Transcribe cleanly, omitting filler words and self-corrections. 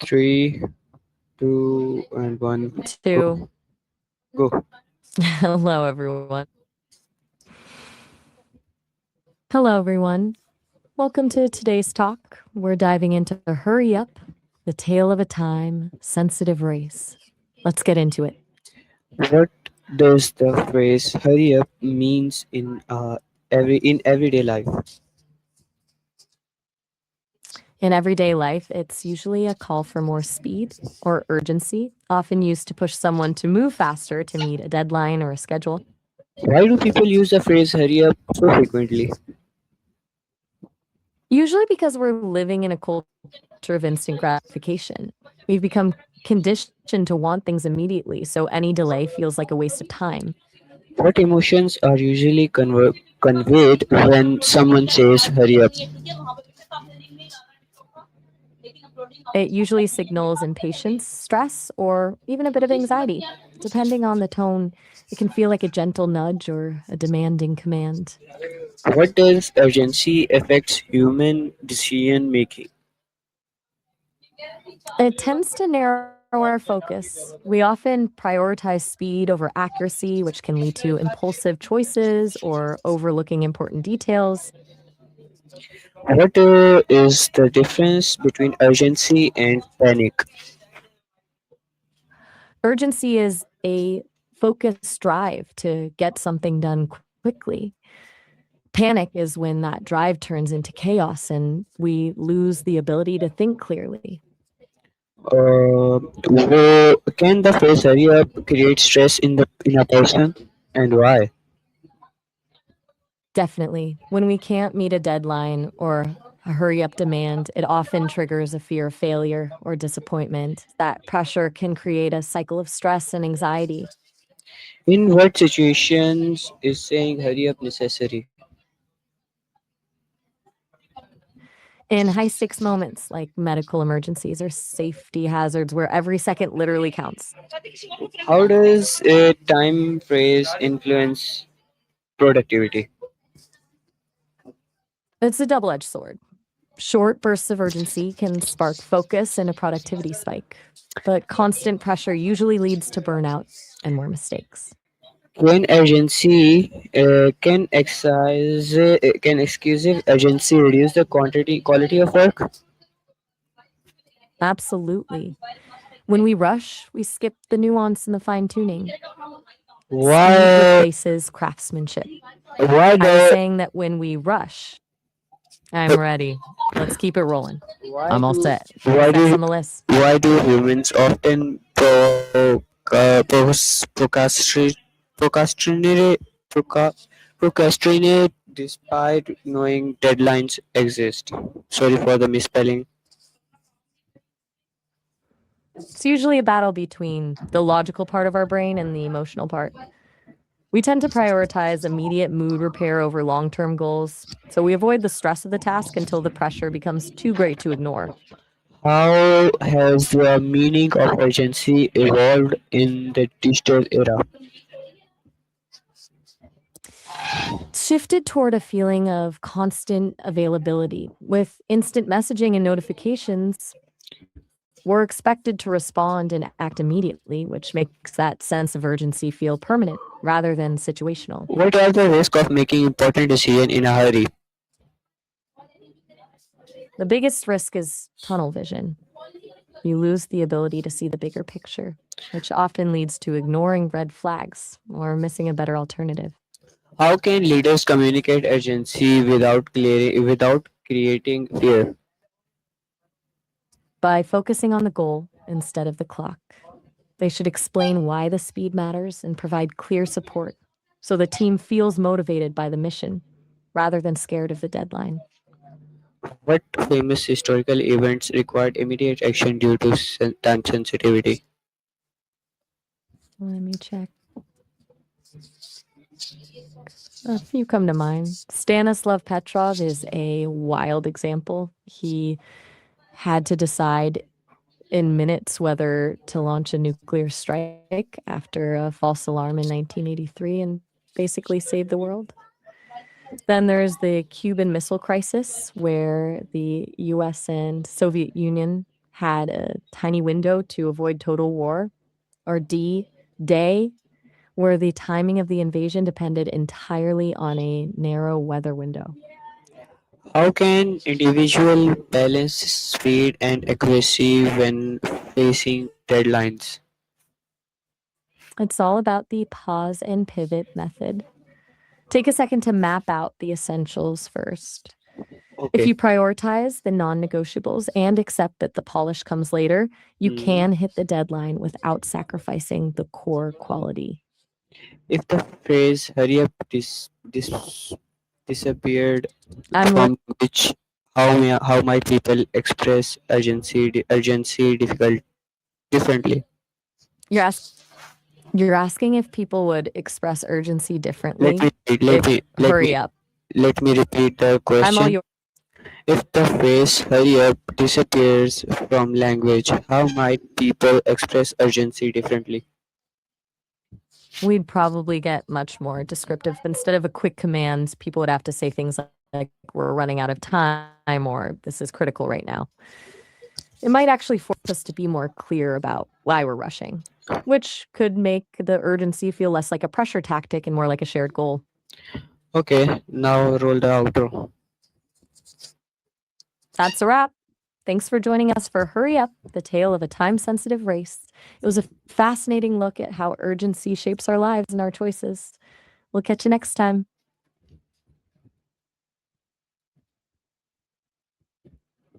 Three, two, and one. Two. Go. Hello, everyone. Hello, everyone. Welcome to today's talk. We're diving into Hurry Up, the tale of a time sensitive race. Let's get into it. What does the phrase "hurry up" means in everyday life? In everyday life, it's usually a call for more speed or urgency, often used to push someone to move faster to meet a deadline or a schedule. Why do people use the phrase "hurry up" so frequently? Usually because we're living in a culture of instant gratification. We've become conditioned to want things immediately, so any delay feels like a waste of time. What emotions are usually conveyed when someone says "hurry up"? It usually signals impatience, stress, or even a bit of anxiety. Depending on the tone, it can feel like a gentle nudge or a demanding command. What does urgency affects human decision making? It tends to narrow our focus. We often prioritize speed over accuracy, which can lead to impulsive choices or overlooking important details. What is the difference between urgency and panic? Urgency is a focused drive to get something done quickly. Panic is when that drive turns into chaos and we lose the ability to think clearly. Can the phrase "hurry up" create stress in a person, and why? Definitely. When we can't meet a deadline or a hurry up demand, it often triggers a fear of failure or disappointment. That pressure can create a cycle of stress and anxiety. In what situations is saying "hurry up" necessary? In high stakes moments like medical emergencies or safety hazards where every second literally counts, How does a time phrase influence productivity? it's a double edged sword. Short bursts of urgency can spark focus and a productivity spike, but constant pressure usually leads to burnout and more mistakes. Can exclusive urgency reduce the quality of work? Absolutely. When we rush, we skip the nuance and the fine tuning. Speed Why replaces craftsmanship. why I was do saying that when we rush, I'm ready. Let's keep it rolling. why I'm all do set. why What's next do on the list? why do humans often procrastinate procrastinate despite knowing deadlines exist? Sorry for the misspelling. It's usually a battle between the logical part of our brain and the emotional part. We tend to prioritize immediate mood repair over long term goals, so we avoid the stress of the task until the pressure becomes too great to ignore. How has the meaning of urgency evolved in the digital era? Shifted toward a feeling of constant availability. With instant messaging and notifications, we're expected to respond and act immediately, which makes that sense of urgency feel permanent rather than situational. What are the risks of making important decisions in a hurry? The biggest risk is tunnel vision. You lose the ability to see the bigger picture, which often leads to ignoring red flags or missing a better alternative. How can leaders communicate urgency without creating fear? By focusing on the goal instead of the clock, they should explain why the speed matters and provide clear support so the team feels motivated by the mission rather than scared of the deadline. What famous historical events required immediate action due to time sensitivity? Let me check. A few come to mind. Stanislav Petrov is a wild example. He had to decide in minutes whether to launch a nuclear strike after a false alarm in 1983 and basically save the world. Then there's the Cuban Missile Crisis, where the US and Soviet Union had a tiny window to avoid total war. Or D, day, where the timing of the invasion depended entirely on a narrow weather window. How can individual balance speed and accuracy when facing deadlines? It's all about the pause and pivot method. Take a second to map out the essentials first. If Okay. you prioritize the non negotiables and accept that the polish comes later, you Hmm. can hit the deadline without sacrificing the core quality. If the phrase "hurry up" disappeared I'm li- from which, how might people express urgency differently? you're ask, you're asking if people would express urgency Let differently me repeat, let if me let me hurry up. let me repeat the I'm all question. yours. If the phrase "hurry up" disappears from language, how might people express urgency differently? We'd probably get much more descriptive. Instead of a quick command, people would have to say things like, we're running out of time or this is critical right now. It might actually force us to be more clear about why we're rushing, which could make the urgency feel less like a pressure tactic and more like a shared goal. Okay, now roll the outro. That's a wrap. Thanks for joining us for Hurry Up, the tale of a time sensitive race. It was a fascinating look at how urgency shapes our lives and our choices. We'll catch you next time.